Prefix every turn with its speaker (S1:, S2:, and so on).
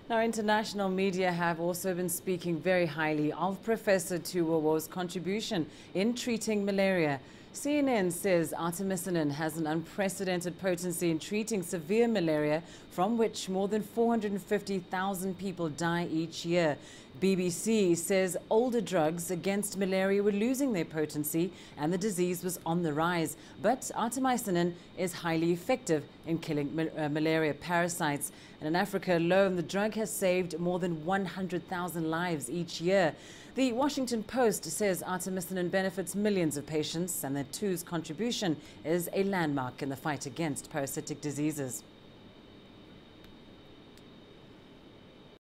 S1: Now, international media have also been speaking very highly of Professor Tu Youyou's contribution in treating malaria. CNN says artemisinin has an unprecedented potency in treating severe malaria, from which more than 450,000 people die each year. BBC says older drugs against malaria were losing their potency and the disease was on the rise. But artemisinin is highly effective in killing malaria parasites. And in Africa alone, the drug has saved more than 100,000 lives each year. The Washington Post says artemisinin benefits millions of patients and that Tu's contribution is a landmark in the fight against parasitic diseases.